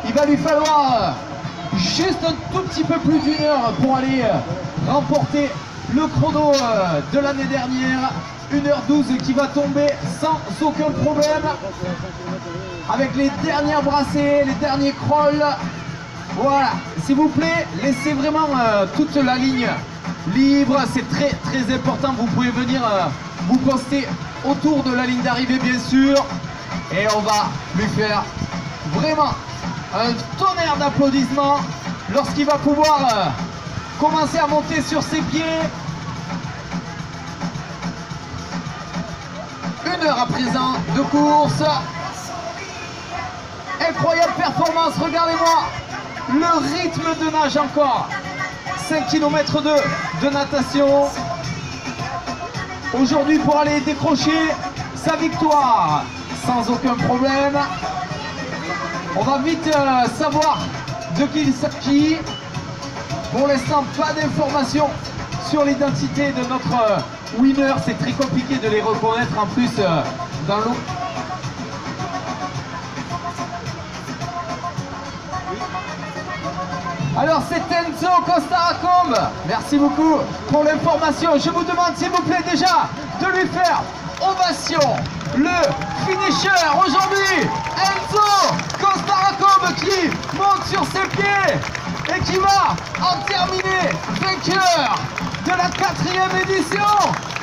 Il va lui falloir juste un tout petit peu plus d'une heure pour aller remporter le chrono de l'année dernière. 1h12 qui va tomber sans aucun problème. Avec les dernières brassées, les derniers crawls. Voilà, s'il vous plaît, laissez vraiment toute la ligne libre. C'est très très important. Vous pouvez venir vous poster autour de la ligne d'arrivée, bien sûr. Et on va lui faire vraiment un tonnerre d'applaudissements lorsqu'il va pouvoir commencer à monter sur ses pieds. 1 heure à présent de course. Incroyable performance, regardez-moi le rythme de nage encore. 5 km de natation. Aujourd'hui pour aller décrocher sa victoire sans aucun problème. On va vite savoir de qui il s'agit. Pour l'instant, pas d'informations sur l'identité de notre winner. C'est très compliqué de les reconnaître en plus dans l'eau. Alors c'est Enzo Costaracombe. Merci beaucoup pour l'information. Je vous demande s'il vous plaît déjà de lui faire ovation. Le finisher aujourd'hui, Enzo Costaracombe, qui monte sur ses pieds et qui va en terminer vainqueur de la 4e édition.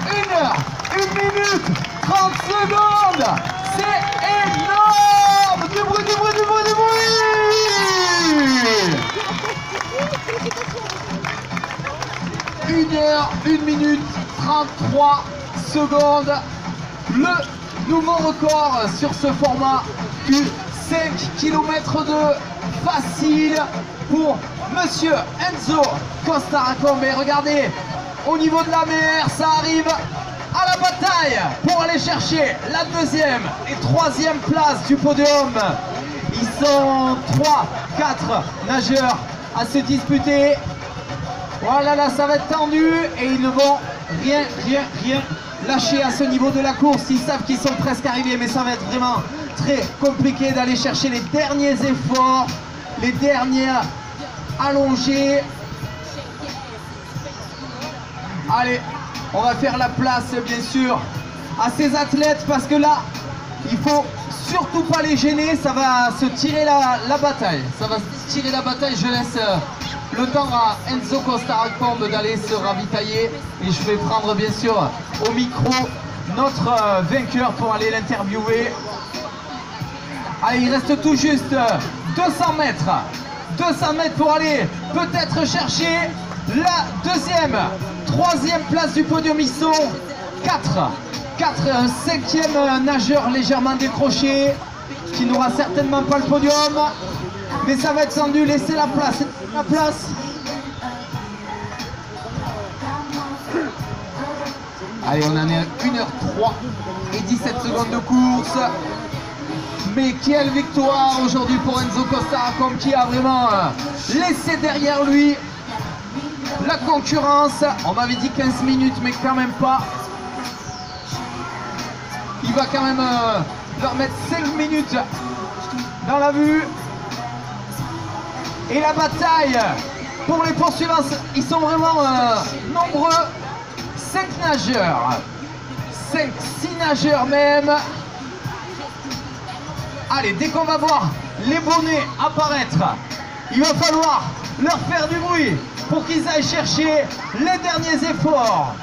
1 heure, 1 minute, 30 secondes. C'est énorme. Du bruit, du bruit, du bruit, du bruit. 1 heure, 1 minute, 33 secondes. Le nouveau record sur ce format du 5 km de facile pour Monsieur Enzo Costaracombe. Et regardez, au niveau de la mer, ça arrive à la bataille pour aller chercher la 2e et 3e place du podium. Ils sont 3-4 nageurs à se disputer. Voilà, là ça va être tendu et ils ne vont rien lâcher à ce niveau de la course. Ils savent qu'ils sont presque arrivés, mais ça va être vraiment très compliqué d'aller chercher les derniers efforts, les dernières allongées. Allez, on va faire la place bien sûr à ces athlètes parce que là, il faut surtout pas les gêner, ça va se tirer la bataille. Ça va se tirer la bataille, je laisse le temps à Enzo Costaracombe d'aller se ravitailler et je vais prendre bien sûr au micro notre vainqueur pour aller l'interviewer. Allez, il reste tout juste 200 mètres. 200 mètres pour aller peut-être chercher la 2e, 3e place du podium. Ils sont 4, un 5e nageur légèrement décroché qui n'aura certainement pas le podium. Mais ça va être tendu, laissez la place, Allez, on en est à 1h03 et 17 secondes de course. Mais quelle victoire aujourd'hui pour Enzo Costaracombe qui a vraiment laissé derrière lui la concurrence. On m'avait dit 15 minutes, mais quand même pas. Il va quand même leur mettre 5 minutes dans la vue. Et la bataille pour les poursuivants, ils sont vraiment nombreux. 5 nageurs, 6 nageurs même. Allez, dès qu'on va voir les bonnets apparaître, il va falloir leur faire du bruit pour qu'ils aillent chercher les derniers efforts.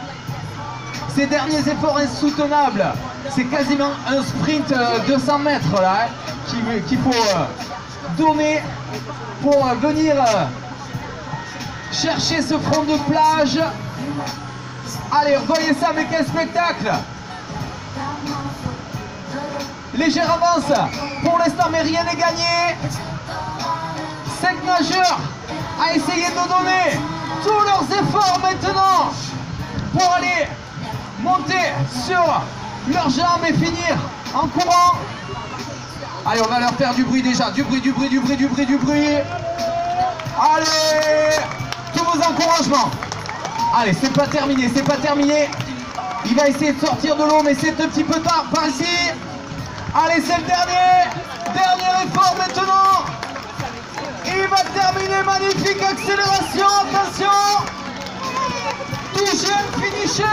Ces derniers efforts insoutenables, c'est quasiment un sprint de 100 mètres là, qu'il faut donner pour venir chercher ce front de plage. Allez, voyez ça, mais quel spectacle! Légère avance pour l'instant, mais rien n'est gagné. 5 nageurs à essayer de donner tous leurs efforts maintenant pour aller monter sur leurs jambes et finir en courant. Allez, on va leur faire du bruit déjà, du bruit. Allez, tous vos encouragements. Allez, c'est pas terminé. Il va essayer de sortir de l'eau, mais c'est un petit peu tard par ici. Allez, c'est le dernier effort maintenant. finisher.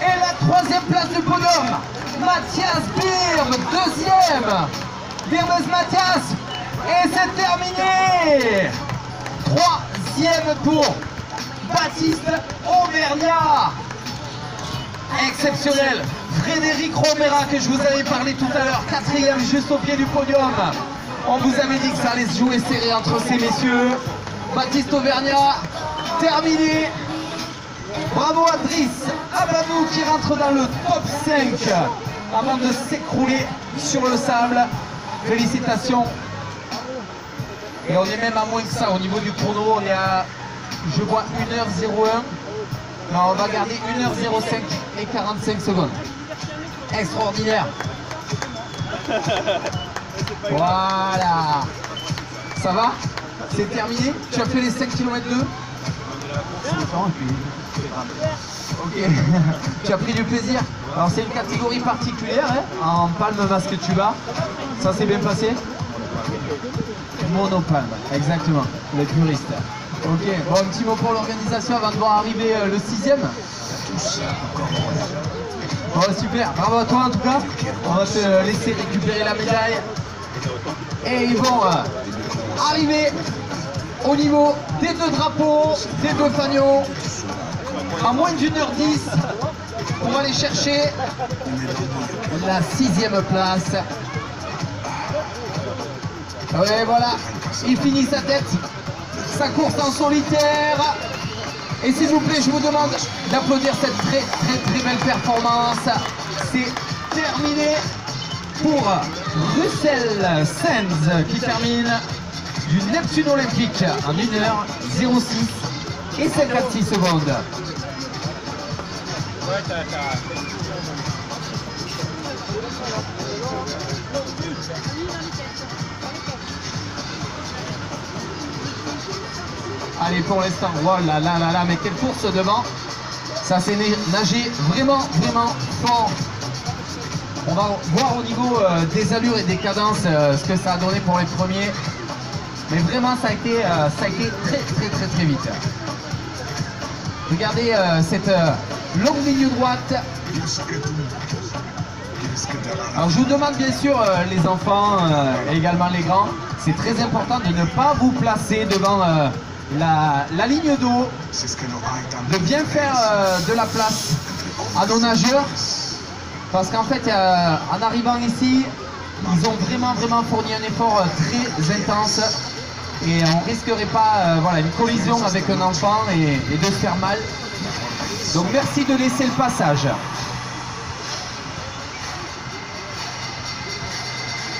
Et la troisième place du podium, Mathias Birm, deuxième. Birmes Mathias. Et c'est terminé. Troisième pour Baptiste Auvergnat. Exceptionnel. Frédéric Romera que je vous avais parlé tout à l'heure, quatrième juste au pied du podium. On vous avait dit que ça allait se jouer serré entre ces messieurs. Baptiste Auvergnat, terminé. Bravo à Driss Abadou qui rentre dans le top 5 avant de s'écrouler sur le sable. Félicitations. Et on est même à moins que ça au niveau du chrono. On est à, je vois, 1h01. Non, on va garder 1h05 et 45 secondes. Extraordinaire. Voilà. Ça va? C'est terminé? Tu as fait les 5 km 2? Ok. Tu as pris du plaisir? Alors c'est une catégorie particulière, hein, en palme masque tuba. Ça s'est bien passé? Monopalme, exactement. Les puristes. Ok, bon, un petit mot pour l'organisation avant de voir arriver le 6e. Oh, super, bravo à toi en tout cas. On va te laisser récupérer la médaille. Et ils vont arriver au niveau des deux drapeaux, des deux fanions, à moins d'1h10 pour aller chercher la 6e place. Ouais, voilà, il finit sa tête, sa course en solitaire. Et s'il vous plaît, je vous demande d'applaudir cette très belle performance. C'est terminé pour Russell Sands qui termine du Neptune Olympique en 1h06 et 56 secondes. Allez, pour l'instant, voilà, là, mais quelle course devant. Ça s'est nagé vraiment fort. On va voir au niveau des allures et des cadences ce que ça a donné pour les premiers. Mais vraiment, ça a été très vite. Regardez cette longue ligne droite. Alors je vous demande bien sûr, les enfants et également les grands, c'est très important de ne pas vous placer devant la ligne d'eau, de bien faire de la place à nos nageurs, parce qu'en fait en arrivant ici, ils ont vraiment fourni un effort très intense et on risquerait pas voilà, une collision avec un enfant et de se faire mal. Donc merci de laisser le passage.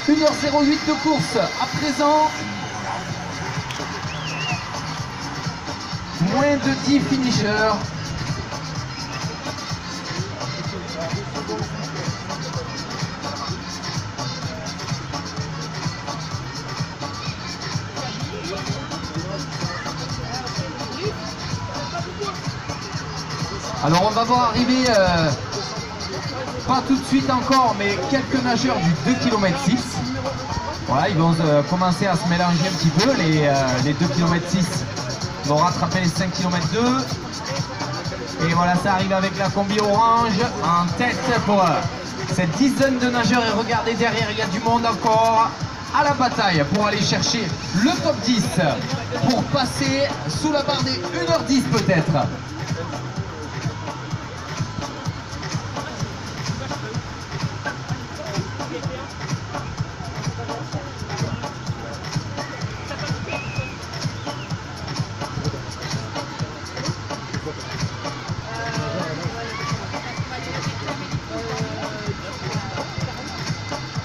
1h08 de course à présent. Moins de 10 finishers. Alors on va voir arriver, pas tout de suite encore, mais quelques nageurs du 2 km 6. Voilà, ils vont commencer à se mélanger un petit peu, les 2 km 6 vont rattraper les 5 km 2. Et voilà, ça arrive avec la combi orange en tête pour cette dizaine de nageurs. Et regardez derrière, il y a du monde encore à la bataille pour aller chercher le top 10, pour passer sous la barre des 1h10 peut-être.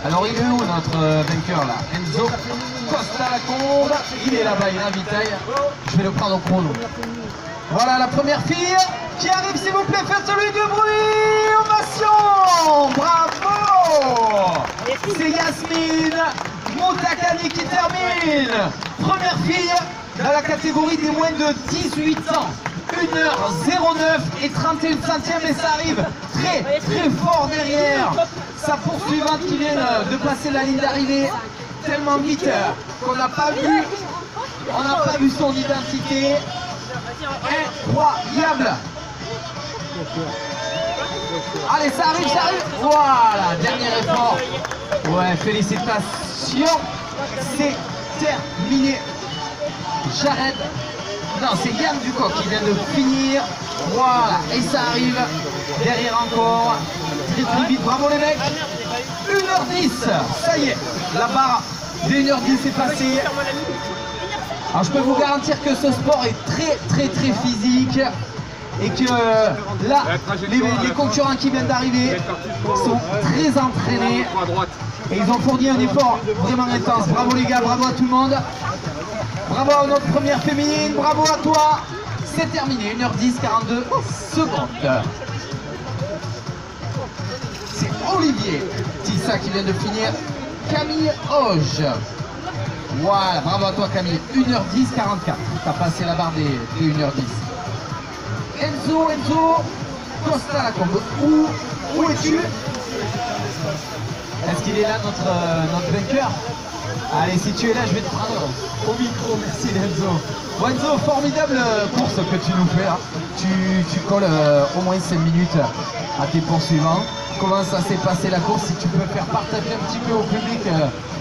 Alors il est où notre vainqueur là? Enzo Costa Lacombe, il est là-bas, il ravitaille. Je vais le prendre au chrono. Voilà la première fille qui arrive, s'il vous plaît, faites-lui du bruit, ovation. Bravo. C'est Yasmine Moutakani qui termine. Première fille dans la catégorie des moins de 18 ans. 1h09 et 31 centièmes, et ça arrive très fort derrière sa poursuivante qui vient de passer la ligne d'arrivée tellement vite qu'on n'a pas vu son identité. Incroyable. Allez, ça arrive, ça arrive. Voilà, dernier effort. Ouais, félicitations. C'est terminé. J'arrête. Non, c'est Yann Ducot qui vient de finir. Voilà, et ça arrive. Derrière encore. Très très vite. Bravo les mecs. 1h10. Ça y est, la barre des 1h10 est passée. Alors je peux vous garantir que ce sport est très très très physique. Et que là, les concurrents qui viennent d'arriver sont très entraînés. Et ils ont fourni un effort vraiment intense. Bravo les gars, bravo à tout le monde. Bravo à notre première féminine, bravo à toi. C'est terminé, 1h10, 42 secondes. C'est Olivier Tissa qui vient de finir. Camille Auge. Voilà, bravo à toi Camille. 1h10, 44. T'as passé la barre des 1h10. Enzo Costa Lacombe. Où es-tu? Est-ce qu'il est là notre vainqueur? Allez, si tu es là, je vais te prendre au micro. Merci Enzo. Bon, Enzo, formidable course que tu nous fais. Hein. Tu colles au moins 5 minutes à tes poursuivants. Comment ça s'est passé la course? Si tu peux faire partager un petit peu au public,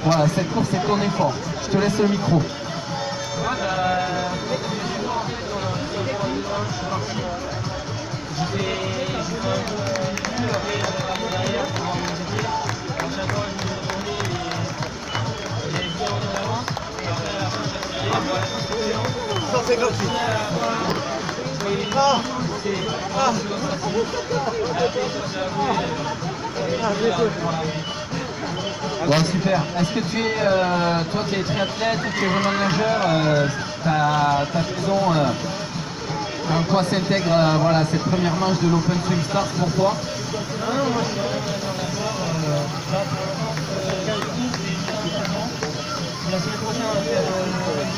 voilà, cette course est ton effort. Je te laisse le micro. Ça c'est gratuit. Bon, super. Est-ce que tu es, toi qui es triathlète, tu es vraiment nageur, ta saison, en quoi s'intègre voilà, cette première manche de l'Open Swim Stars pour toi? La semaine prochaine, on va faire le niveau de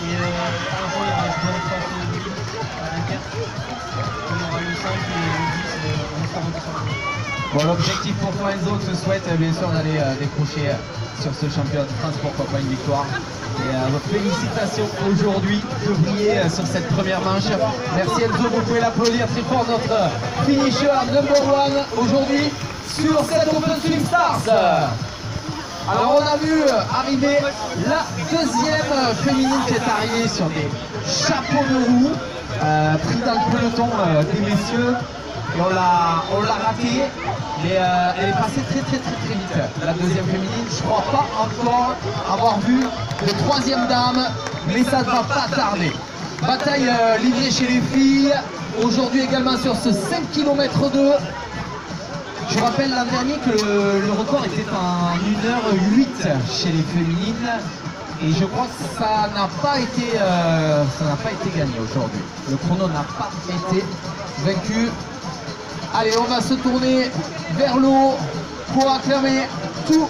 et un jour, il y aura le espace à l'Inter. On aura le 5 et le 10, on sera rentré. Bon, l'objectif pour toi Enzo, te souhaite bien sûr d'aller décrocher sur ce championnat de France, pourquoi pas une victoire. Et félicitations aujourd'hui de briller sur cette première manche. Merci Enzo, vous pouvez l'applaudir très fort, notre finisher number one aujourd'hui sur cette Open Swim Stars. Alors on a vu arriver la deuxième féminine qui est arrivée sur des chapeaux de roue, pris dans le peloton des messieurs. Et on l'a ratée, mais elle est passée très vite. La deuxième féminine, je crois pas encore avoir vu de troisième dame, mais ça ne va pas tarder. Bataille livrée chez les filles, aujourd'hui également sur ce 5 km 2. Je rappelle l'an dernier que le record était en 1h08 chez les féminines. Et je crois que ça n'a pas été gagné aujourd'hui. Le chrono n'a pas été vaincu. Allez, on va se tourner vers le haut pour acclamer tous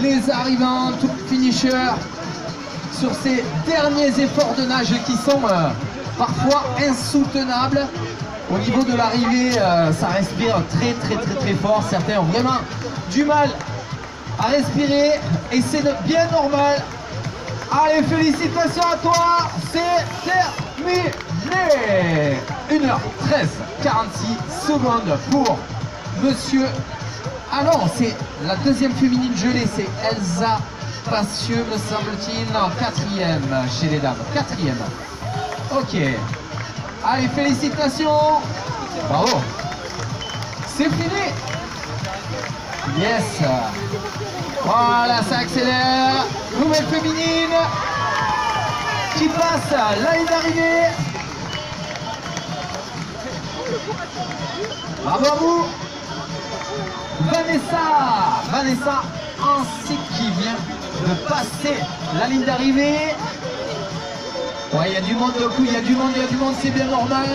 les arrivants, tous les finishers sur ces derniers efforts de nage qui sont parfois insoutenables. Au niveau de l'arrivée, ça respire très fort. Certains ont vraiment du mal à respirer et c'est bien normal. Allez, félicitations à toi, c'est terminé. 1h13, 46 secondes pour monsieur... Ah non, c'est la deuxième féminine gelée, c'est Elsa Passieux, me semble-t-il. Non, quatrième chez les dames, quatrième. Ok. Allez, félicitations. Bravo. C'est fini. Yes. Voilà, ça accélère. Nouvelle féminine qui passe la ligne d'arrivée. Bravo à vous. Vanessa ainsi qui vient de passer la ligne d'arrivée. Ouais, il y a du monde de coup, il y a du monde, c'est bien normal.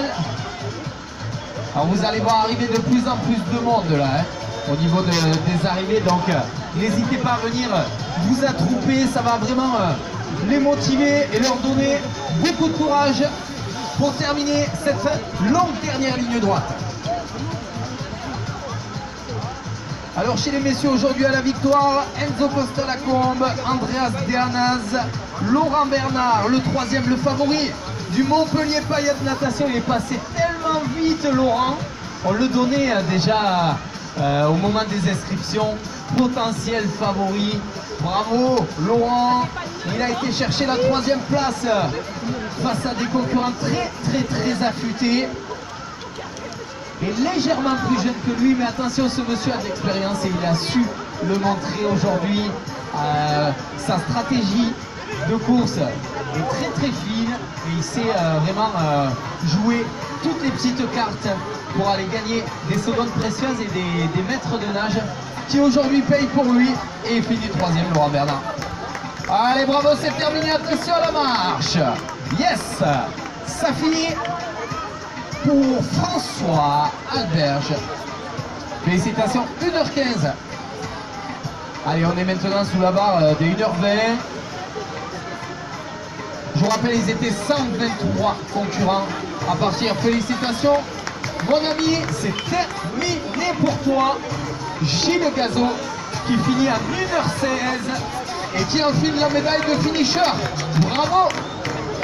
Alors vous allez voir arriver de plus en plus de monde là, hein, au niveau des arrivées, donc n'hésitez pas à venir vous attrouper, ça va vraiment les motiver et leur donner beaucoup de courage pour terminer cette longue dernière ligne droite. Alors chez les messieurs aujourd'hui à la victoire, Enzo Costa Lacombe, Andreas Deanaz, Laurent Bernard, le troisième, le favori du Montpellier Paillettes Natation. Il est passé tellement vite, Laurent. On le donnait déjà au moment des inscriptions. Potentiel favori. Bravo, Laurent. Il a été chercher la 3e place face à des concurrents très affûtés. Et légèrement plus jeune que lui, mais attention, ce monsieur a de l'expérience et il a su le montrer aujourd'hui. Sa stratégie de course est très fine et il sait vraiment jouer toutes les petites cartes pour aller gagner des secondes précieuses et des maîtres de nage qui aujourd'hui payent pour lui et il finit 3e, Laurent Bernard. Allez, bravo, c'est terminé, attention à la marche. Yes, ça finit pour François Alberge. Félicitations, 1h15. Allez, on est maintenant sous la barre des 1h20. Je vous rappelle, ils étaient 123 concurrents à partir. Félicitations, mon ami, c'est terminé pour toi. Gilles Gazo qui finit à 1h16 et qui enfile la médaille de finisher. Bravo.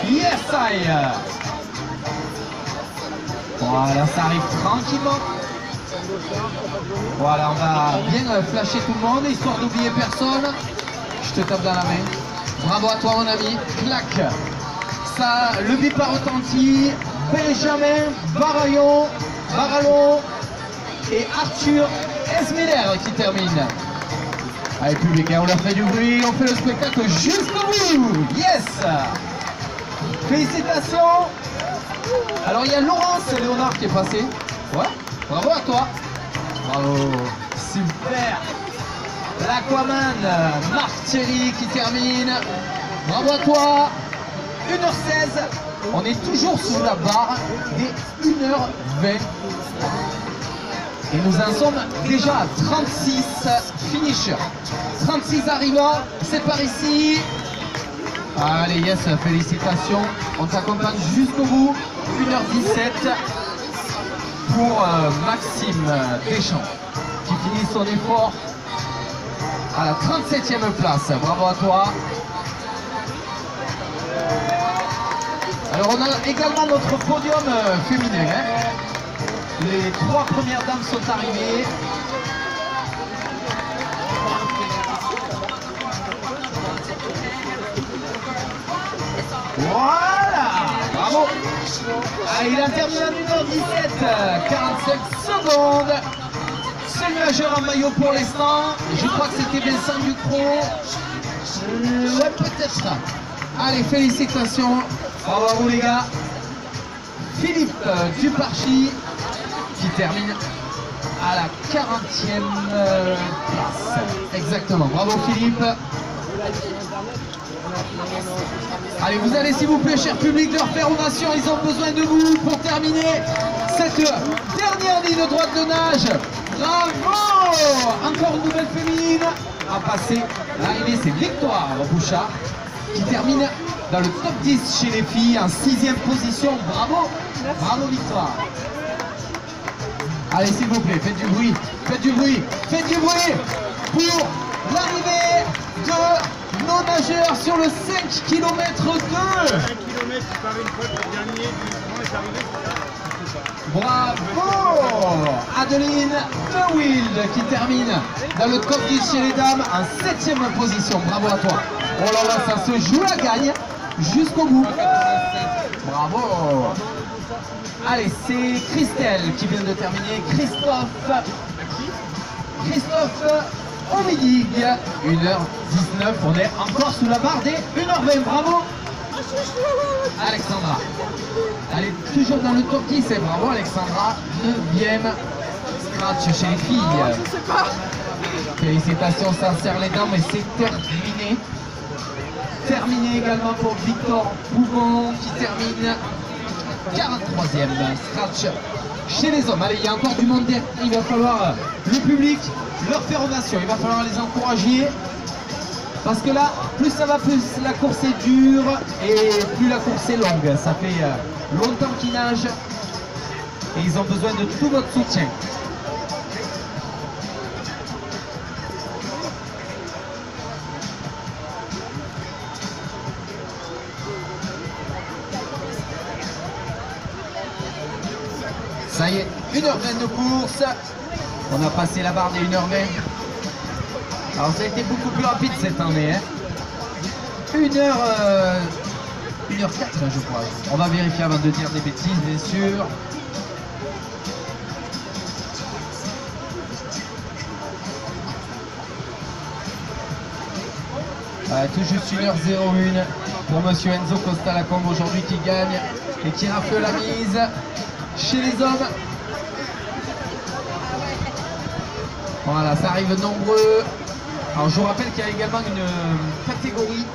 Yes, I. Voilà, ça arrive tranquillement. Voilà, on va bien flasher tout le monde, histoire d'oublier personne. Je te tape dans la main. Bravo à toi, mon ami. Clac. Ça, le bip a retenti. Benjamin Barallon et Arthur Esmiller qui termine. Allez, public, on leur fait du bruit, on fait le spectacle jusqu'au bout. Yes. Félicitations. Alors il y a Laurence Léonard qui est passé. Ouais, bravo à toi. Bravo. Super. L'Aquaman, Marc Thierry qui termine. Bravo à toi. 1h16. On est toujours sous la barre des 1h20. Et nous en sommes déjà à 36 finishers. 36 arrivants, c'est par ici. Allez, yes, félicitations. On t'accompagne jusqu'au bout. 1h17 pour Maxime Deschamps qui finit son effort à la 37e place. Bravo à toi. Alors on a également notre podium féminin. Les 3 premières dames sont arrivées. Voilà. Bravo. Allez, il a terminé en 1h17, 45 secondes. Seul nageur en maillot pour l'instant. Je crois que c'était Vincent Ducrot. Ouais, peut-être. Allez, félicitations. Bravo à vous les gars. Philippe Duparchy qui termine à la 40e place. Exactement. Bravo Philippe. Allez, vous allez s'il vous plaît, cher public, leur faire ovation. Ils ont besoin de vous pour terminer cette dernière ligne droite de nage. Bravo. Encore une nouvelle féminine à passer. L'arrivée, c'est Victoire Bouchard qui termine dans le top 10 chez les filles en 6e position. Bravo. Bravo Victoire. Allez, s'il vous plaît, faites du bruit. Faites du bruit. Faites du bruit pour l'arrivée de nos nageurs sur le 5 km 2. 1 km qui part une fois le dernier du grand est arrivé, c'est ça. Bravo Adeline De Wild qui termine dans le top 10 chez les dames en 7e position. Bravo à toi. Oh là là, ça se joue la gagne jusqu'au bout. Bravo. Allez, c'est Christelle qui vient de terminer. Christophe Omidig, 1h19. On est encore sous la barre des 1h20. Bravo Alexandra. Elle est toujours dans le top 10. Et bravo Alexandra, 9e scratch chez les filles. Je sais pas. Félicitations, ça serre les dents, mais c'est terminé. Terminé également pour Victor Pouvon qui termine 43e scratch chez les hommes. Allez, il y a encore du monde derrière. Il va falloir le public leur faire ovation. Il va falloir les encourager. Parce que là, plus ça va, plus la course est dure et plus la course est longue. Ça fait longtemps qu'ils nagent et ils ont besoin de tout votre soutien. Ça y est, 1h20 de course. On a passé la barre des 1h20. Alors ça a été beaucoup plus rapide cette année. Hein. 1h04 je crois. On va vérifier avant de dire des bêtises bien sûr. Tout juste 1h01 pour monsieur Enzo Costa-Lacombe aujourd'hui qui gagne et qui rafle la mise chez les hommes. Voilà, ça arrive nombreux. Alors je vous rappelle qu'il y a également une catégorie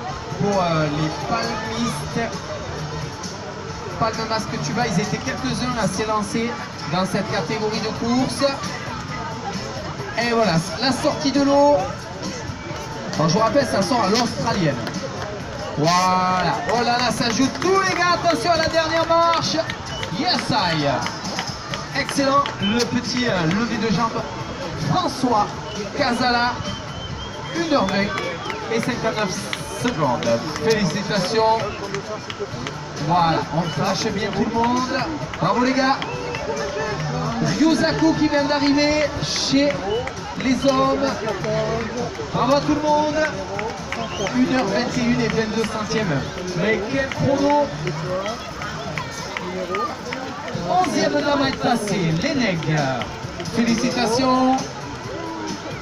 pour les palmistes. Palme masque tuba, ils étaient quelques-uns à s'élancer dans cette catégorie de course. Et voilà, la sortie de l'eau. Alors, je vous rappelle, ça sort à l'australienne. Voilà. Oh là là, ça joue tous les gars. Attention à la dernière marche. Yes, I. Excellent. Le petit levé de jambe. François Casala. 1h20 et 59 secondes. Félicitations. Voilà. On flash bien tout le monde. Bravo les gars. Ryuzaku qui vient d'arriver chez les hommes. Bravo à tout le monde. 1h21 et 22 centièmes. Mais quel chrono. 11e dame à être passée, Leneg. Félicitations.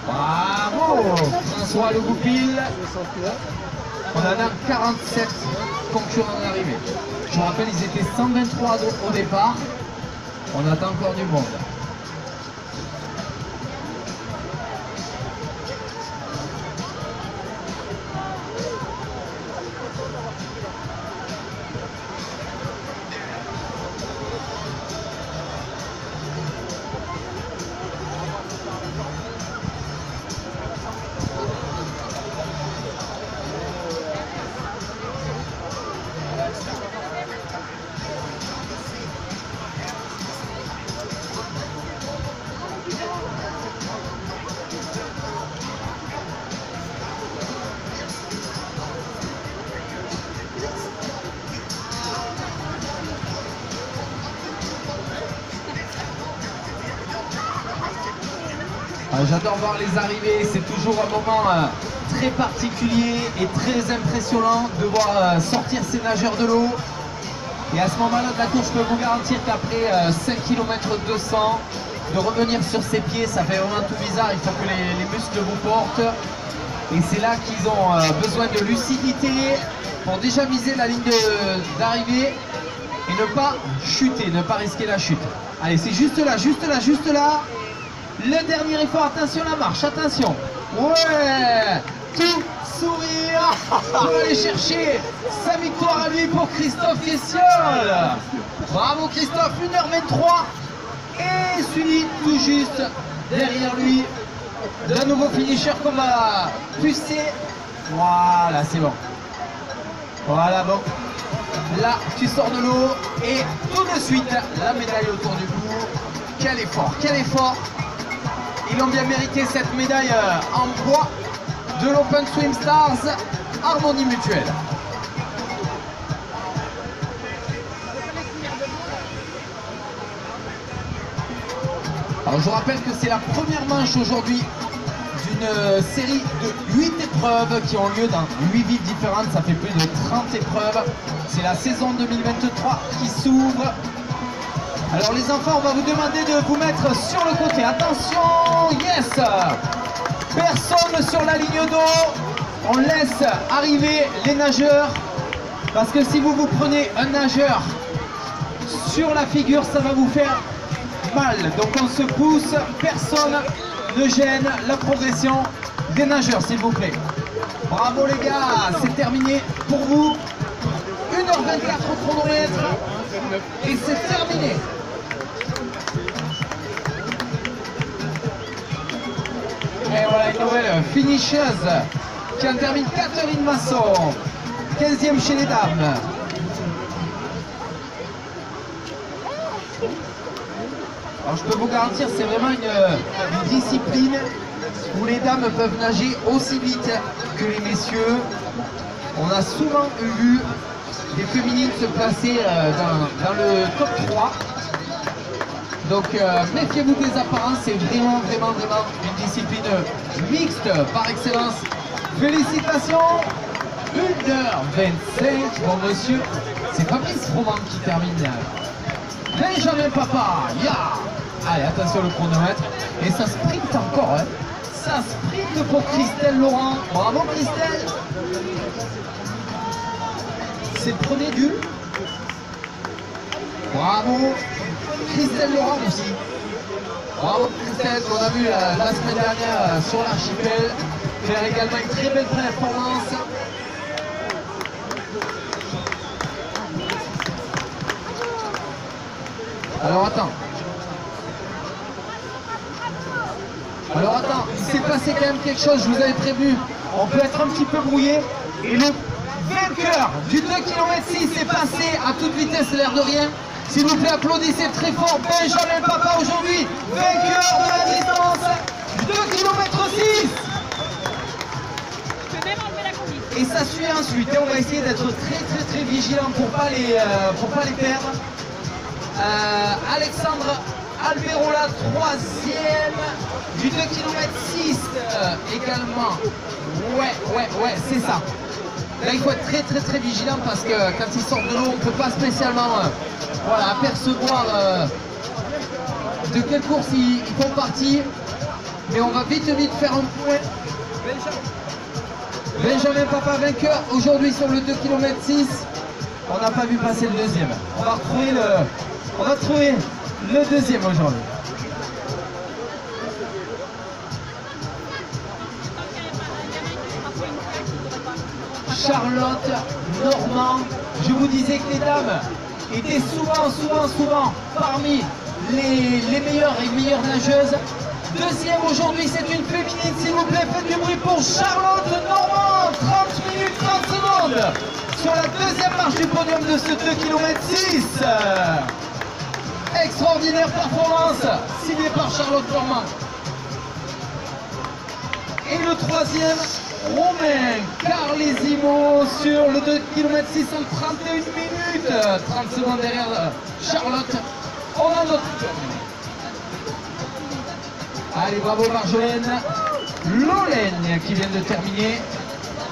Bravo François Le Goupil. On en a 47 concurrents à l'arrivée. Je vous rappelle, ils étaient 123 au départ. On attend encore du monde. J'adore voir les arrivées, c'est toujours un moment très particulier et très impressionnant de voir sortir ces nageurs de l'eau. Et à ce moment-là de la course, je peux vous garantir qu'après 5 km 200, de revenir sur ses pieds, ça fait vraiment tout bizarre, il faut que les muscles vous portent. Et c'est là qu'ils ont besoin de lucidité pour déjà viser la ligne d'arrivée et ne pas chuter, ne pas risquer la chute. Allez, c'est juste là, juste là, juste là. Le dernier effort, attention la marche, attention. Ouais, tout sourire pour aller chercher sa victoire à lui pour Christophe Fiessiol. Bravo Christophe, 1h23 et suivi tout juste derrière lui d'un nouveau finisher qu'on va pucer. Voilà, c'est bon. Voilà, bon. Là, tu sors de l'eau et tout de suite, la médaille autour du cou. Quel effort, quel effort. Ils ont bien mérité cette médaille en bois de l'Open Swim Stars Harmonie Mutuelle. Alors je vous rappelle que c'est la première manche aujourd'hui d'une série de 8 épreuves qui ont lieu dans 8 villes différentes. Ça fait plus de 30 épreuves. C'est la saison 2023 qui s'ouvre. Alors les enfants, on va vous demander de vous mettre sur le côté. Attention, yes! Personne sur la ligne d'eau. On laisse arriver les nageurs. Parce que si vous vous prenez un nageur sur la figure, ça va vous faire mal. Donc on se pousse, personne ne gêne la progression des nageurs, s'il vous plaît. Bravo les gars, c'est terminé pour vous. 1h24 au chronomètre. Et c'est terminé. Et voilà une nouvelle finisheuse qui en termine Catherine Masson, 15e chez les dames. Alors je peux vous garantir, c'est vraiment une discipline où les dames peuvent nager aussi vite que les messieurs. On a souvent vu des féminines se placer dans le top 3 Donc méfiez-vous des apparences, c'est vraiment une discipline mixte par excellence. Félicitations, 1h25, bon monsieur, c'est Fabrice Roman qui termine. Benjamin Papa, allez, attention le chronomètre, et ça sprint encore, hein. Ça sprint pour Christelle Laurent, bravo Christelle. C'est le premier du. Bravo Christelle Laurent aussi. Bravo Christelle, qu'on a vu la semaine dernière sur l'archipel, faire également une très belle performance. Alors attends, il s'est passé quand même quelque chose, je vous avais prévu, on peut être un petit peu brouillé, et le vainqueur du 2 km 6 est passé à toute vitesse, l'air de rien. S'il vous plaît, applaudissez très fort Benjamin Papa aujourd'hui, vainqueur de la distance du 2 km 6. Et ça suit ensuite, et on va essayer d'être très vigilant pour pas les perdre. Alexandre Alberola, 3e du 2 km 6 également. Ouais, c'est ça. Là, il faut être très vigilant parce que quand ils sortent de l'eau, on ne peut pas spécialement apercevoir de quelle course ils font partie. Mais on va vite faire un point. Benjamin Papa vainqueur aujourd'hui sur le 2 km 6. On n'a pas vu passer le deuxième. On va retrouver le deuxième aujourd'hui. Charlotte Normand, je vous disais que les dames étaient souvent parmi les meilleures et meilleures nageuses. Deuxième aujourd'hui, c'est une féminine, s'il vous plaît, faites du bruit pour Charlotte Normand, 30 minutes 30 secondes sur la deuxième marche du podium de ce 2 km 6. Extraordinaire performance, signée par Charlotte Normand. Et le troisième, Romain Carlesimo sur le 2 km 6 en 31 minutes. 30 secondes derrière Charlotte. On a notre terminé. Allez, bravo Marjolaine. Lolaine qui vient de terminer.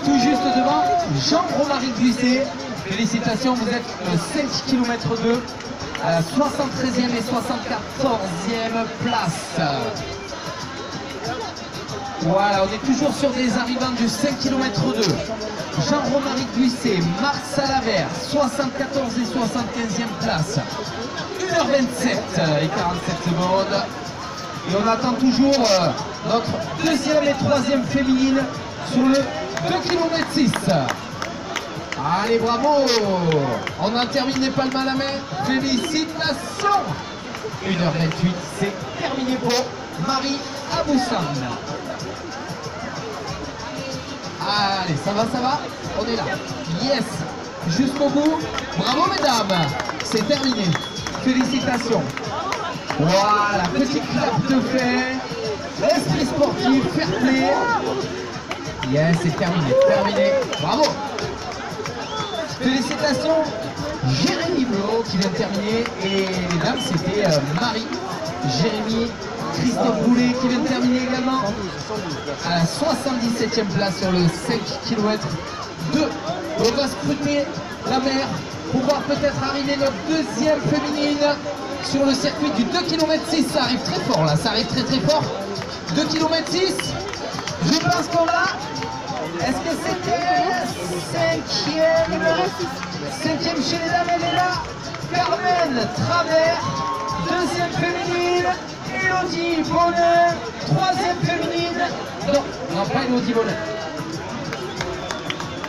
Tout juste devant Jean-Romaric Buisset. Félicitations, vous êtes 5 km 2 à la 73e et 74e place. Voilà, on est toujours sur des arrivants du 5 km 2. Jean-Romaric Buisset, Marc Salavert, 74 et 75e place. 1h27 et 47 secondes. Et on attend toujours notre deuxième et troisième féminine sur le 2 km 6. Allez, bravo! On a terminé pas le mal à la main. Félicitations! 1h28, c'est terminé pour Marie Aboussan. Allez, ça va, on est là. Yes, jusqu'au bout. Bravo mesdames, c'est terminé. Félicitations. Voilà, petit clap de fait. Esprit sportif, fair play. Yes, c'est terminé. Bravo. Félicitations. Jérémy Blot qui vient de terminer. Et les dames, c'était Marie, Jérémy, Christophe Boulet qui vient de terminer également à la 77e place sur le 5 km 2. On va scruter la mer pour voir peut-être arriver notre deuxième féminine sur le circuit du 2 km 6. Ça arrive très fort là, ça arrive très fort. 2 km 6, je pense qu'on a. Est-ce que c'était 5e chez les dames, elle est là. Carmen Travers, deuxième féminine. Elodie Bonin, troisième féminine. Non, pas Elodie Bonin.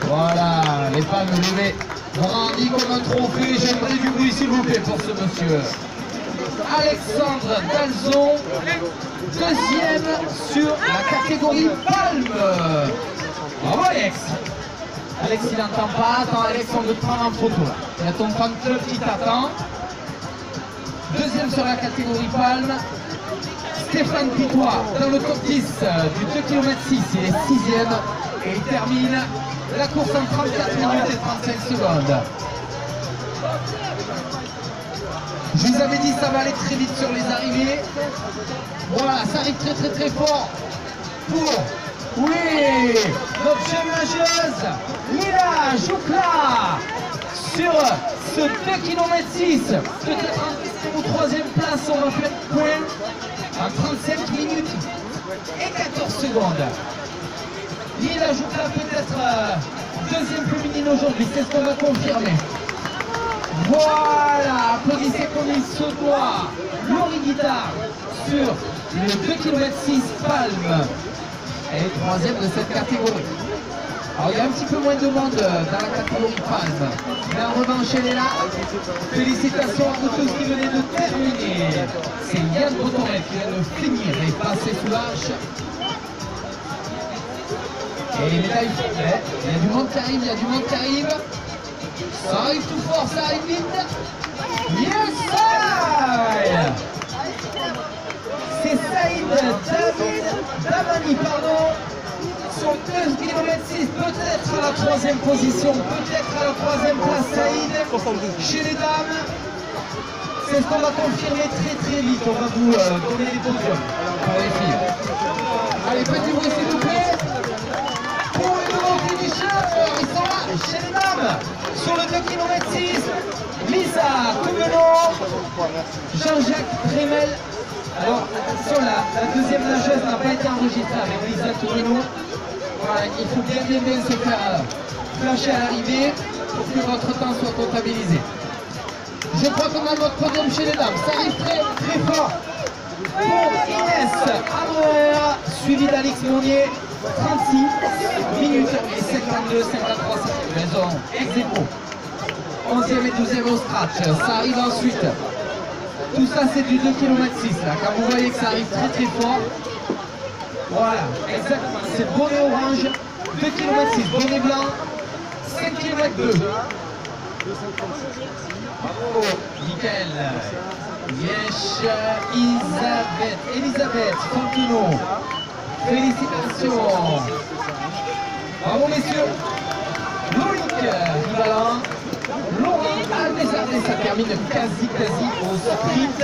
Voilà, les femmes levées, brandies comme un trophée. J'aimerais du bruit s'il vous plaît pour ce monsieur. Alexandre Dalzon, deuxième sur la catégorie palme. Bravo Alex. Alex il n'entend pas. Attends Alex, on veut te prendre en photo là. Il y a ton fan club qui t'attend. Deuxième sur la catégorie palme. Stéphane Pitois dans le top 10 du 2 km 6, il est 6e et il termine la course en 34 minutes et 35 secondes. Je vous avais dit ça va aller très vite sur les arrivées. Voilà, ça arrive très très très fort pour, oui, notre jeune nageuse Lila Joukla sur ce 2 km 6. Peut-être en 3e place, on va faire point en 35 minutes et 14 secondes. Lila Joukla peut-être 2e féminine aujourd'hui, c'est ce qu'on va confirmer. Voilà, applaudissez comme il se doit. Laurie Guitard sur le 2 km 6 Palme. Elle est 3e de cette catégorie. Alors il y a un petit peu moins de monde dans la catégorie Palme. Mais en revanche elle est là. Félicitations à tous ceux qui venaient de terminer. C'est Yann Botoret qui vient de finir et passer sous l'arche. Et les médailles complètes. Il y a du monde qui arrive, il y a du monde qui arrive. Ça arrive tout fort, ça arrive vite. Yes, sir! C'est Saïd Damani, pardon, sur 2 km 6, peut-être à la 3e position, peut-être à la 3e place Saïd, chez les dames. C'est ce qu'on va confirmer très très vite, on va vous donner les podiums pour les filles. Allez, petit bruit s'il vous plaît. Pour les nouveaux finishers, ils sont là, chez les dames, sur le 2 km 6, Lisa Couvenot, Jean-Jacques Prémel. Alors, attention, la 2e nageuse n'a pas été enregistrée avec Lisa Couvenot. Voilà, il faut bien se faire flasher à l'arrivée pour que votre temps soit comptabilisé. Je crois qu'on a notre podium chez les dames, ça arrive très très fort. Pour Inès Amouer, suivi d'Alix Monnier, 36 minutes et 52, 53 secondes. Elles ont ex-aequo. 11e et 12e au scratch, ça arrive ensuite. Tout ça c'est du 2 km 6 là, quand vous voyez que ça arrive très très fort. Voilà, exactement, c'est bonnet orange, 2 km 6, bonnet blanc, 5 km 2. Bravo, Mickaël. Yes, Elisabeth Fontino. Félicitations. Bravo messieurs. Loïc Duvalan. Laurent Almézardé, ça termine quasi au sprint.